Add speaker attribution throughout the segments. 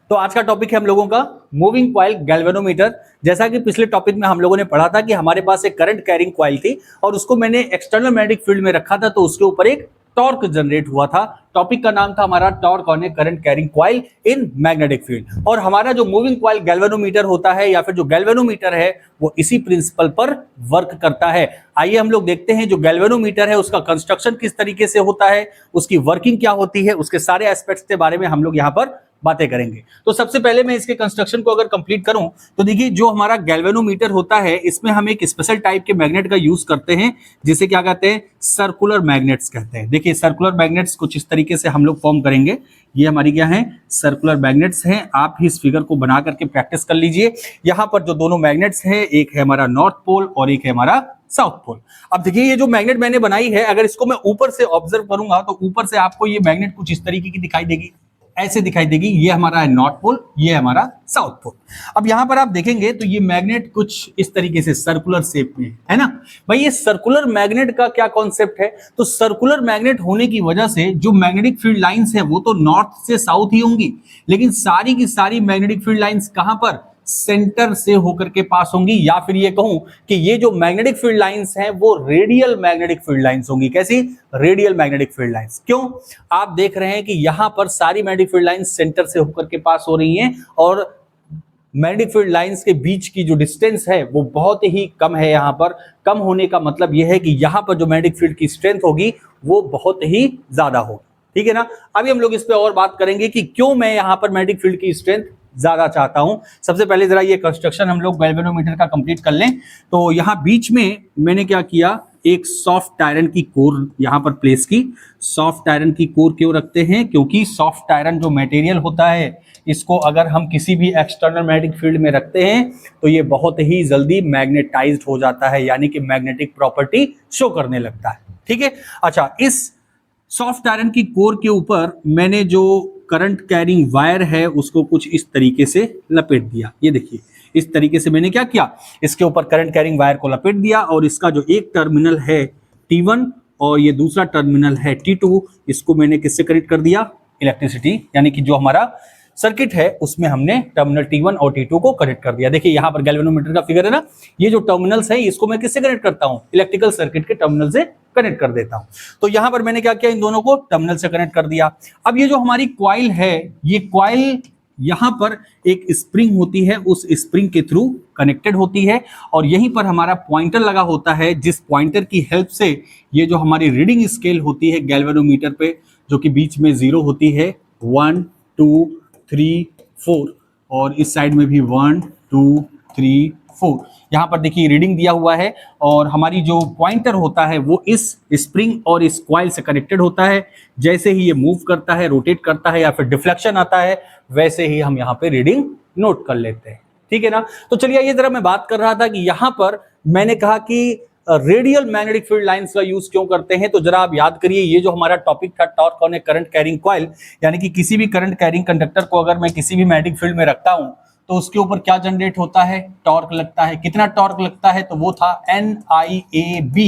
Speaker 1: तो आज का टॉपिक है हम लोगों का मूविंग कॉइल गैल्वेनोमीटर। जैसा कि पिछले टॉपिक में हम लोगों ने पढ़ा था कि हमारे पास एक करंट कैरिंग कॉइल थी और उसको मैंने एक्सटर्नल मैग्नेटिक फील्ड में रखा था, तो उसके ऊपर एक टॉर्क जनरेट हुआ था। टॉपिक का नाम था हमारा torque on A current carrying coil in magnetic field. और हमारा जो मूविंग कॉइल गैल्वेनोमीटर होता है या फिर जो गैल्वेनोमीटर है वो इसी प्रिंसिपल पर वर्क करता है। आइए हम लोग देखते हैं जो गैल्वेनोमीटर है उसका कंस्ट्रक्शन किस तरीके से होता है, उसकी वर्किंग क्या होती है, उसके सारे एस्पेक्ट्स के बारे में हम लोग यहाँ पर बातें करेंगे। तो सबसे पहले मैं इसके कंस्ट्रक्शन को अगर कंप्लीट करूं तो देखिए, जो हमारा गैल्वेनोमीटर होता है इसमें हम एक स्पेशल टाइप के मैग्नेट का यूज करते हैं जिसे क्या कहते हैं, सर्कुलर मैग्नेट्स कहते हैं। देखिए सर्कुलर मैग्नेट्स कुछ इस तरीके से हम लोग फॉर्म करेंगे। ये हमारी क्या है, सर्कुलर मैग्नेट्स हैं। आप ही इस फिगर को बना करके प्रैक्टिस कर लीजिए। यहाँ पर जो दोनों मैग्नेट्स हैं, एक है हमारा नॉर्थ पोल और एक है हमारा साउथ पोल। अब देखिए ये जो मैग्नेट मैंने बनाई है, अगर इसको मैं ऊपर से ऑब्जर्व करूंगा तो ऊपर से आपको ये मैग्नेट कुछ इस तरीके की दिखाई देगी, ऐसे दिखाई देगी। ये हमारा है नॉर्थ पोल, ये हमारा साउथ पोल। अब यहां पर आप देखेंगे तो ये मैग्नेट कुछ इस तरीके से सर्कुलर शेप में है ना। भाई ये सर्कुलर मैग्नेट का क्या कॉन्सेप्ट है, तो सर्कुलर मैग्नेट होने की वजह से जो मैग्नेटिक फील्ड लाइंस है वो तो नॉर्थ से साउथ ही होंगी, लेकिन सारी की सारी मैग्नेटिक फील्ड लाइंस कहां पर, सेंटर से होकर के पास होंगी। या फिर ये कहूं कि ये जो मैग्नेटिक फील्ड लाइंस हैं वो रेडियल मैग्नेटिक फील्ड लाइंस होंगी। कैसी, रेडियल मैग्नेटिक फील्ड लाइंस। क्यों, आप देख रहे हैं कि यहां पर सारी मैग्नेटिक फील्ड लाइंस सेंटर से होकर के पास हो रही हैं और मैग्नेटिक फील्ड लाइंस के बीच की जो डिस्टेंस है वो बहुत ही कम है। यहां पर कम होने का मतलब यह है कि यहां पर जो मैग्नेटिक फील्ड की स्ट्रेंथ होगी वो बहुत ही ज्यादा होगी। ठीक है ना। अभी हम लोग इस पे और बात करेंगे कि क्यों मैं यहां पर मैग्नेटिक फील्ड की स्ट्रेंथ ज्यादा चाहता हूं। सबसे पहले जरा ये कंस्ट्रक्शन हम लोग गैल्वेनोमीटर का कंप्लीट कर लें। तो यहां बीच में मैंने क्या किया, एक सॉफ्ट आयरन की कोर यहां पर प्लेस की। सॉफ्ट आयरन की कोर क्यों रखते हैं, क्योंकि सॉफ्ट आयरन जो मटेरियल होता है इसको अगर हम किसी भी एक्सटर्नल मैग्नेटिक फील्ड में रखते हैं तो ये बहुत ही जल्दी मैग्नेटाइज्ड हो जाता है, यानी कि मैग्नेटिक प्रॉपर्टी शो करने लगता है। ठीक है। अच्छा, इस सॉफ्ट आयरन की कोर के ऊपर मैंने जो करंट कैरिंग वायर है उसको कुछ इस तरीके से लपेट दिया। ये देखिए इस तरीके से मैंने क्या किया, इसके ऊपर करंट कैरिंग वायर को लपेट दिया और इसका जो एक टर्मिनल है T1 और ये दूसरा टर्मिनल है T2, इसको मैंने किससे कनेक्ट कर दिया, इलेक्ट्रिसिटी यानी कि जो हमारा सर्किट है उसमें हमने टर्मिनल T1 और T2 को कनेक्ट कर दिया। देखिए यहाँ पर गैल्वेनोमीटर का फिगर है ना, ये जो टर्मिनल्स है इसको मैं किससे कनेक्ट करता हूँ, इलेक्ट्रिकल सर्किट के टर्मिनल से कनेक्ट कर देता हूँ। तो यहाँ पर मैंने क्या किया, इन दोनों को टर्मिनल से कनेक्ट कर दिया। अब ये जो हमारी कॉइल है, ये कॉइल यहाँ पर एक स्प्रिंग होती है, उस स्प्रिंग के थ्रू कनेक्टेड होती है और यहीं पर हमारा पॉइंटर लगा होता है, जिस पॉइंटर की हेल्प से ये जो हमारी रीडिंग स्केल होती है गैल्वेनोमीटर पे, जो कि बीच में 0 होती है, 1 2 3 4 और इस साइड में भी 1 2 3 4, यहाँ पर देखिए रीडिंग दिया हुआ है और हमारी जो पॉइंटर होता है वो इस स्प्रिंग और इस कॉइल से कनेक्टेड होता है। जैसे ही ये मूव करता है, रोटेट करता है या फिर डिफ्लेक्शन आता है, वैसे ही हम यहाँ पे रीडिंग नोट कर लेते हैं। ठीक है ना। तो चलिए ये जरा मैं बात कर रहा था कि यहाँ पर मैंने कहा कि रेडियल मैग्नेटिक फील्ड लाइंस का यूज क्यों करते हैं। तो जरा आप याद करिए, ये जो हमारा टॉपिक था torque on A current carrying coil, यानी कि किसी भी करंट कैरिंग कंडक्टर को अगर मैं किसी भी मैग्नेटिक फील्ड में रखता हूं तो उसके ऊपर क्या जनरेट होता है, टॉर्क लगता है। कितना टॉर्क लगता है, तो वो था NIAB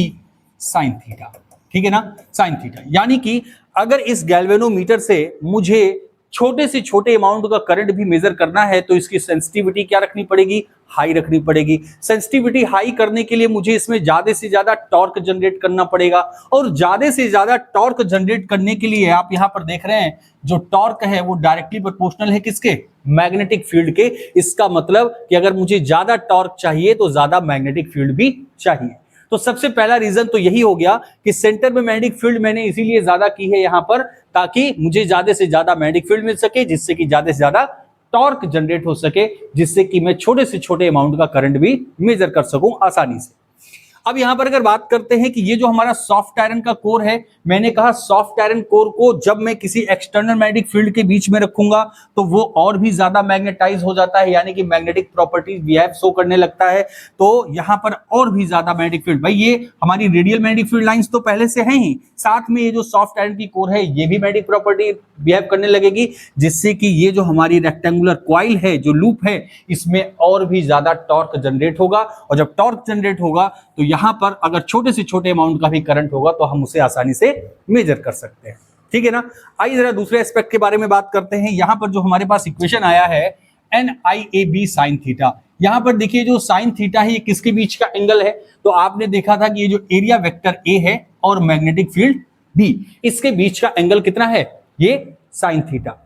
Speaker 1: साइन थीटा। ठीक है ना, साइन थीटा। यानी कि अगर इस गैल्वेनोमीटर से मुझे छोटे से छोटे अमाउंट का करंट भी मेजर करना है तो इसकी सेंसिटिविटी क्या रखनी पड़ेगी, हाई रखनी पड़ेगी। सेंसिटिविटी हाई करने के लिए मुझे इसमें ज्यादा से ज्यादा टॉर्क जनरेट करना पड़ेगा और ज्यादा से ज्यादा टॉर्क जनरेट करने के लिए आप यहां पर देख रहे हैं जो टॉर्क है वो डायरेक्टली प्रोपोर्शनल है किसके, मैग्नेटिक फील्ड के। इसका मतलब कि अगर मुझे ज्यादा टॉर्क चाहिए तो ज्यादा मैग्नेटिक फील्ड भी चाहिए। तो सबसे पहला रीजन तो यही हो गया कि सेंटर में मैग्नेटिक फील्ड मैंने इसीलिए ज्यादा की है यहां पर, ताकि मुझे ज्यादा से ज्यादा मैग्नेटिक फील्ड मिल सके, जिससे कि ज्यादा से ज्यादा टॉर्क जनरेट हो सके, जिससे कि मैं छोटे से छोटे अमाउंट का करंट भी मेजर कर सकूं आसानी से। अब यहां पर अगर बात करते हैं कि ये जो हमारा सॉफ्ट आयरन का कोर है, मैंने कहा सॉफ्ट आयरन कोर को जब मैं किसी एक्सटर्नल मैग्नेटिक फील्ड के बीच में रखूंगा तो वो और भी ज्यादा मैग्नेटाइज हो जाता है, यानी कि मैग्नेटिक प्रॉपर्टीज बिहेव शो करने लगता है। तो यहां पर और भी ज्यादा मैग्नेटिक फील्ड, भाई ये हमारी रेडियल मैग्नेटिक फील्ड लाइंस तो पहले से है ही, साथ में ये जो सॉफ्ट आयरन की कोर है ये भी मैग्नेटिक प्रॉपर्टी बिहेव करने लगेगी, जिससे कि ये जो हमारी रेक्टेंगुलर कॉइल है, जो लूप है, इसमें और भी ज्यादा टॉर्क जनरेट होगा। और जब टॉर्क जनरेट होगा तो यहां पर अगर छोटे से छोटे अमाउंट का भी करंट होगा तो हम उसे आसानी से मेजर कर सकते हैं। ठीक है ना। आइए जरा दूसरे एस्पेक्ट के बारे में बात करते हैं। यहां पर जो हमारे पास इक्वेशन आया है NIAB sin थीटा, यहां पर देखिए जो sin थीटा है ये किसके बीच का एंगल है, तो आपने देखा था कि ये जो एरिया वेक्टर A है और मैग्नेटिक फील्ड B, इसके बीच का एंगल कितना है, ये sin थीटा।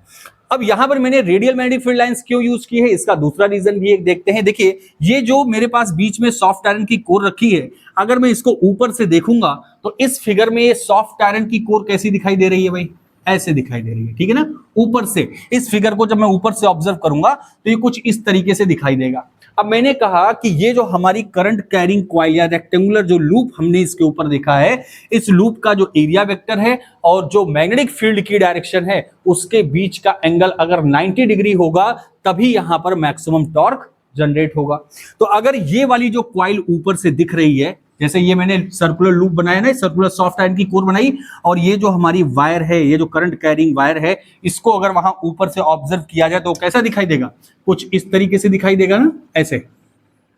Speaker 1: अब यहां पर मैंने रेडियल मैग्नेटिक फील्ड लाइंस क्यों यूज की है, इसका दूसरा रीजन भी एक देखते हैं। देखिए ये जो मेरे पास बीच में सॉफ्ट आयरन की कोर रखी है, अगर मैं इसको ऊपर से देखूंगा तो इस फिगर में ये सॉफ्ट आयरन की कोर कैसी दिखाई दे रही है भाई, ऐसे दिखाई दे रही है, ठीक है ना। ऊपर से इस फिगर को जब मैं ऊपर से ऑब्जर्व करूंगा तो ये कुछ इस तरीके से दिखाई देगा। अब मैंने कहा कि ये जो हमारी करंट कैरिंग कॉइल या रेक्टेंगुलर जो लूप हमने इसके ऊपर देखा है, इस लूप का जो एरिया वेक्टर है और जो मैग्नेटिक फील्ड की डायरेक्शन है उसके बीच का एंगल अगर 90 डिग्री होगा तभी यहां पर मैक्सिमम टॉर्क जनरेट होगा। तो अगर ये वाली जो कॉइल ऊपर से दिख रही है, जैसे ये मैंने सर्कुलर लूप बनाया ना, सर्कुलर सॉफ्ट आयरन की कोर बनाई, और ये जो हमारी वायर है, ये जो करंट कैरिंग वायर है, इसको अगर वहां ऊपर से ऑब्जर्व किया जाए तो कैसा दिखाई देगा, कुछ इस तरीके से दिखाई देगा ना, ऐसे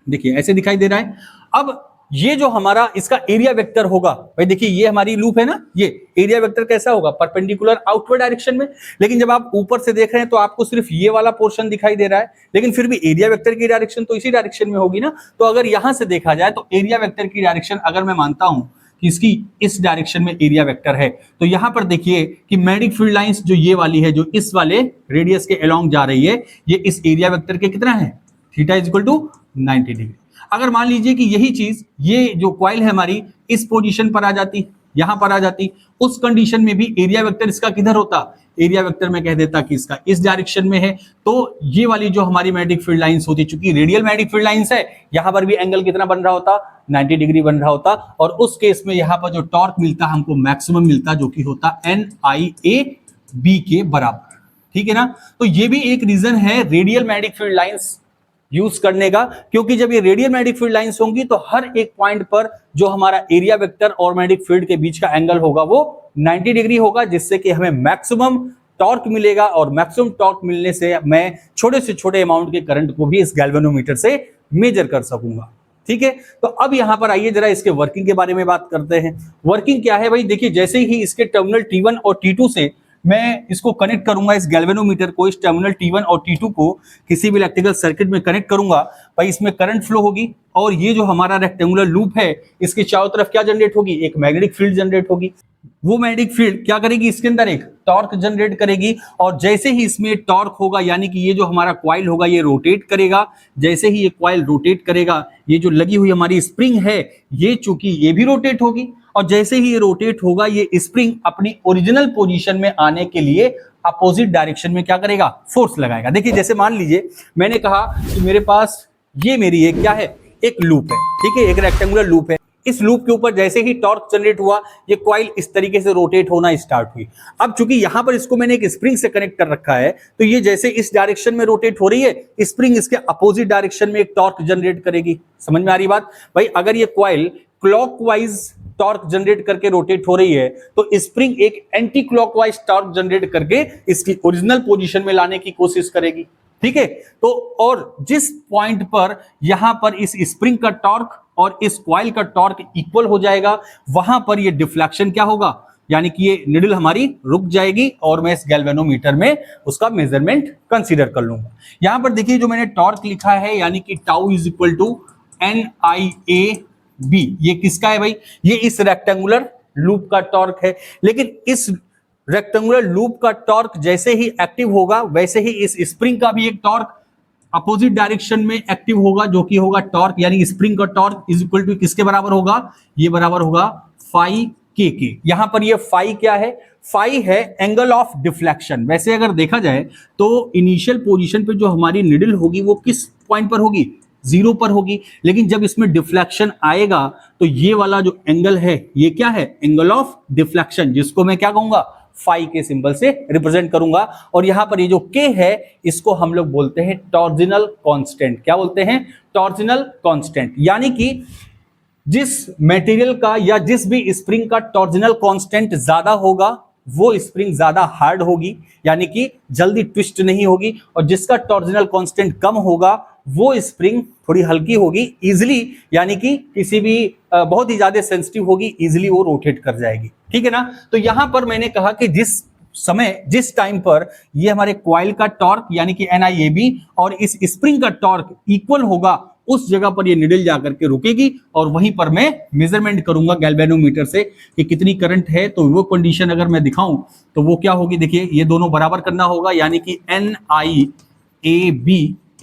Speaker 1: देखिए ऐसे दिखाई दे रहा है। अब ये जो हमारा इसका एरिया वेक्टर होगा भाई, देखिए ये हमारी लूप है ना, ये एरिया वेक्टर कैसा होगा, परपेंडिकुलर आउटवर्ड डायरेक्शन में। लेकिन जब आप ऊपर से देख रहे हैं तो आपको सिर्फ ये वाला पोर्शन दिखाई दे रहा है, लेकिन फिर भी एरिया वेक्टर की डायरेक्शन तो इसी डायरेक्शन में होगी ना। तो अगर यहां से देखा जाए तो एरिया वेक्टर की डायरेक्शन अगर मैं मानता हूं कि इसकी इस डायरेक्शन में एरिया वेक्टर है, तो यहां पर देखिए कि मैग्नेटिक फील्ड लाइंस जो ये वाली है, जो इस वाले रेडियस के अलोंग जा रही है, ये इस एरिया वेक्टर के कितना है, theta is equal to 90 degree. अगर मान लीजिए कि यही चीज ये जो कॉइल है हमारी इस पोजीशन पर आ जाती, यहां पर आ जाती, उस कंडीशन में भी एरिया वेक्टर इसका किधर होता, एरिया वेक्टर में कह देता कि इसका इस डायरेक्शन में है, तो ये वाली जो हमारी मैग्नेटिक फील्ड लाइंस होती, चूंकि रेडियल मैग्नेटिक फील्ड लाइंस है, यहां पर भी एंगल कितना बन रहा होता, 90 डिग्री बन रहा होता, और उस केस में यहां पर जो टॉर्क मिलता हमको मैक्सिमम मिलता, जो कि होता NIAB के बराबर, ठीक है ना। तो ये भी एक रीजन है radial magnetic field lines use करने का, क्योंकि जब ये रेडियल मैग्नेटिक फील्ड लाइंस होंगी तो हर एक पॉइंट पर जो हमारा एरिया वेक्टर और मैग्नेटिक फील्ड के बीच का एंगल होगा वो 90 डिग्री होगा, जिससे कि हमें मैक्सिमम टॉर्क मिलेगा, और मैक्सिमम टॉर्क मिलने से मैं छोटे से छोटे अमाउंट के करंट को भी इस गैल्वेनोमीटर से मेजर कर सकूंगा, ठीक है। तो अब यहां पर आइए जरा इसके वर्किंग के बारे में बात करते हैं। वर्किंग क्या है भाई, देखिए जैसे ही इसके टर्मिनल T1 और T2 से मैं इसको कनेक्ट करूंगा, इस गैल्वेनोमीटर को, इस टर्मिनल T1 और T2 को किसी भी इलेक्ट्रिकल सर्किट में कनेक्ट करूंगा, भाई इसमें करंट फ्लो होगी, और ये जो हमारा रेक्टेंगुलर लूप है इसके चारों तरफ क्या जनरेट होगी, एक मैग्नेटिक फील्ड जनरेट होगी। वो मैग्नेटिक फील्ड क्या करेगी, इसके अंदर एक टॉर्क जनरेट करेगी, और जैसे ही इसमें टॉर्क होगा, यानी कि ये जो हमारा कॉइल होगा ये रोटेट करेगा। जैसे ही ये कॉइल रोटेट करेगा, ये जो लगी हुई हमारी स्प्रिंग है, ये चूंकि ये भी रोटेट होगी, और जैसे ही ये रोटेट होगा, ये स्प्रिंग अपनी ओरिजिनल पोजीशन में आने के लिए अपोजिट डायरेक्शन में क्या करेगा, फोर्स लगाएगा। देखिए जैसे मान लीजिए मैंने कहा कि मेरे पास ये मेरी एक क्या है, एक लूप है, ठीक है, एक रेक्टेंगुलर लूप है। इस लूप के ऊपर जैसे ही टॉर्क जनरेट हुआ, ये कॉइल इस तरीके से रोटेट होना स्टार्ट हुई। अब चूंकि यहां पर इसको मैंने एक स्प्रिंग से कनेक्ट कर रखा है, तो ये जैसे इस डायरेक्शन में रोटेट हो रही है, स्प्रिंग इसके अपोजिट डायरेक्शन में एक टॉर्क जनरेट करेगी। समझ में आ रही बात भाई, अगर ये कॉइल क्लॉकवाइज टॉर्क जनरेट करके रोटेट हो रही है, तो स्प्रिंग एक एंटी क्लॉकवाइज टॉर्क जनरेट करके इसकी ओरिजिनल पोजीशन में लाने की कोशिश करेगी, ठीक है। तो और जिस पॉइंट पर यहां पर इस स्प्रिंग का टॉर्क और इस कॉइल का टॉर्क इक्वल हो जाएगा, वहां पर ये डिफ्लेक्शन क्या होगा, यानी कि ये निडल हमारी रुक जाएगी, और मैं इस गैल्वेनोमीटर में उसका मेजरमेंट कंसीडर कर लूंगा। यहां पर देखिए जो मैंने टॉर्क लिखा है, यानी कि tau is equal to NIAB, ये किसका है भाई, ये इस रेक्टेंगुलर लूप का टॉर्क है। लेकिन इस रेक्टेंगुलर लूप का टॉर्क जैसे ही एक्टिव होगा, वैसे ही इस स्प्रिंग का भी एक टॉर्क अपोजिट डायरेक्शन में एक्टिव होगा, जो कि होगा टॉर्क, यानी स्प्रिंग का टॉर्क इज इक्वल टू किसके बराबर होगा, ये बराबर होगा फाई के के। यहां पर ये फाई क्या है, फाई है एंगल ऑफ डिफ्लेक्शन। वैसे अगर देखा जाए तो इनिशियल पोजीशन पे जो हमारी निडल होगी वो किस पॉइंट पर होगी, 0 पर होगी, लेकिन जब इसमें डिफ्लेक्शन आएगा तो ये वाला जो एंगल है ये क्या है, एंगल ऑफ डिफ्लेक्शन, जिसको मैं क्या कहूंगा, फाई के सिंबल से रिप्रेजेंट करूंगा। और यहां पर ये जो के है इसको हम लोग बोलते हैं टॉर्जिनल कांस्टेंट। क्या बोलते हैं, टॉर्जिनल कांस्टेंट, यानी कि जिस मटेरियल का या जिस भी स्प्रिंग का टॉर्जिनल कांस्टेंट ज्यादा होगा वो स्प्रिंग ज्यादा हार्ड होगी, यानी कि जल्दी ट्विस्ट नहीं होगी, और जिसका टॉर्जिनल कांस्टेंट कम होगा वो स्प्रिंग थोड़ी हल्की होगी, इजिली, यानी कि किसी भी बहुत ही ज्यादा सेंसिटिव होगी, इजिली वो रोटेट कर जाएगी। ठीक है ना। तो यहां पर मैंने कहा कि जिस टाइम पर ये हमारे कॉइल का टॉर्क यानी कि NIAB और इस स्प्रिंग का टॉर्क इक्वल होगा, उस जगह पर ये निडल जाकर के रुकेगी और वहीं पर मैं मेजरमेंट करूंगा गैल्वेनोमीटर से कि कितनी करंट है। तो वो कंडीशन अगर मैं दिखाऊं तो वो क्या होगी, देखिए ये दोनों बराबर करना होगा, यानी कि NIAB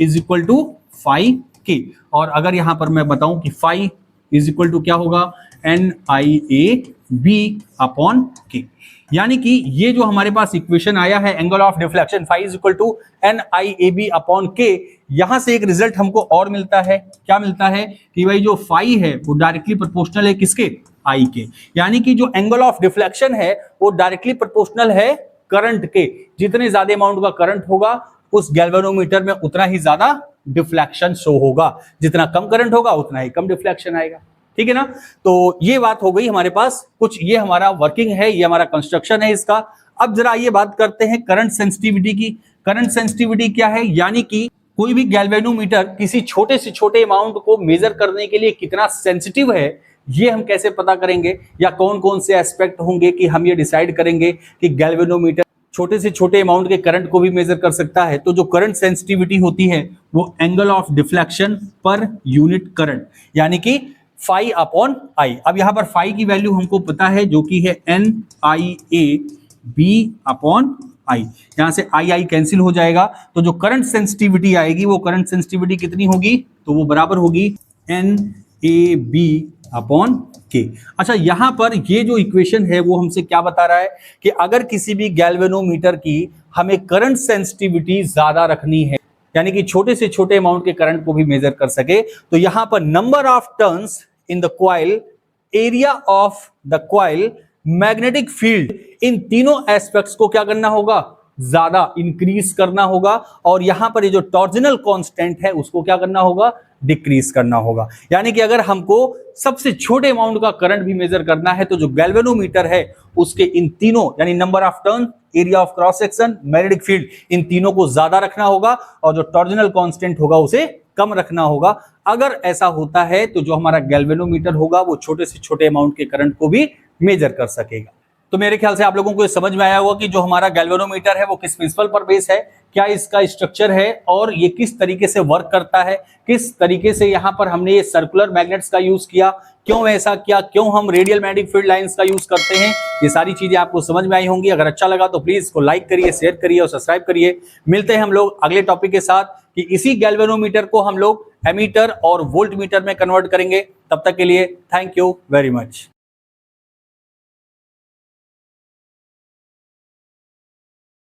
Speaker 1: is equal to phi के, और अगर यहां पर मैं बताऊं कि फाई इज इक्वल टू क्या होगा, NIAB अपॉन के। यानी कि ये जो हमारे पास इक्वेशन आया है angle of deflection phi is equal to NIAB upon के, यहां से एक रिजल्ट हमको और मिलता है। क्या मिलता है कि भाई जो फाई है वो डायरेक्टली प्रोपोर्शनल है किसके, आई के, यानी कि जो एंगल ऑफ डिफ्लेक्शन है वो डायरेक्टली प्रोपोर्शनल है करंट के। जितने ज्यादा अमाउंट का करंट होगा उस गैल्वेनोमीटर में उतना ही ज्यादा डिफ्लेक्शन शो होगा, जितना कम करंट होगा उतना ही कम डिफ्लेक्शन आएगा। ठीक है ना। तो ये बात हो गई हमारे पास कुछ, ये हमारा वर्किंग है, ये हमारा कंस्ट्रक्शन है इसका। अब जरा ये बात करते हैं करंट सेंसिटिविटी की। करंट सेंसिटिविटी क्या है, यानी कि कोई भी गैल्वेनोमीटर किसी छोटे से छोटे अमाउंट को मेजर करने के लिए कितना सेंसिटिव है, ये हम कैसे पता करेंगे, या कौन कौन से एस्पेक्ट होंगे कि हम ये डिसाइड करेंगे कि गैल्वेनोमीटर छोटे से छोटे अमाउंट के करंट को भी मेजर कर सकता है। तो जो करंट सेंसिटिविटी होती है वो angle of deflection per unit current, यानी कि फाई अपॉन आई। अब यहां पर फाई की वैल्यू हमको पता है जो कि है NIAB अपॉन आई, यहां से आई कैंसिल हो जाएगा, तो जो करंट सेंसिटिविटी आएगी वो करंट सेंसिटिविटी कितनी होगी, तो वो बराबर होगी NAB अपॉन के। अच्छा, यहां पर ये जो इक्वेशन है वो हमसे क्या बता रहा है कि अगर किसी भी गैल्वेनोमीटर की हमें करंट सेंसिटिविटी ज्यादा रखनी है, यानी कि छोटे से छोटे अमाउंट के करंट को भी मेजर कर सके, तो यहां पर number of turns in the coil, area of the coil, magnetic field, इन तीनों एस्पेक्ट्स को क्या करना होगा, ज्यादा इंक्रीज करना होगा। और यहां पर ये जो टॉर्जनल कांस्टेंट है उसको क्या करना होगा, डिक्रीज करना होगा। यानी कि अगर हमको सबसे छोटे अमाउंट का करंट भी मेजर करना है तो जो गैल्वेनोमीटर है उसके इन तीनों, यानी number of turn, area of cross section, magnetic field, इन तीनों को ज्यादा रखना होगा और जो टॉर्जनल कांस्टेंट होगा उसे कम रखना होगा। अगर ऐसा होता है तो जो हमारा गैल्वेनोमीटर होगा वो छोटे से छोटे अमाउंट के करंट को भी मेजर कर सकेगा। तो मेरे ख्याल से आप लोगों को समझ में आया होगा कि जो हमारा गैल्वेनोमीटर है वो किस प्रिंसिपल पर बेस है, क्या इसका स्ट्रक्चर है और ये किस तरीके से वर्क करता है, किस तरीके से यहाँ पर हमने ये सर्कुलर मैग्नेट्स का यूज किया, क्यों ऐसा किया, क्यों हम रेडियल मैग्नेटिक फील्ड लाइंस का यूज करते हैं, ये सारी चीजें आपको समझ में आई होंगी। अगर अच्छा लगा तो प्लीज इसको लाइक करिए, शेयर करिए और सब्सक्राइब करिए। मिलते हैं हम लोग अगले टॉपिक के साथ कि इसी गैल्वेनोमीटर को हम लोग एमीटर और वोल्टमीटर में कन्वर्ट करेंगे। तब तक के लिए थैंक यू वेरी मच।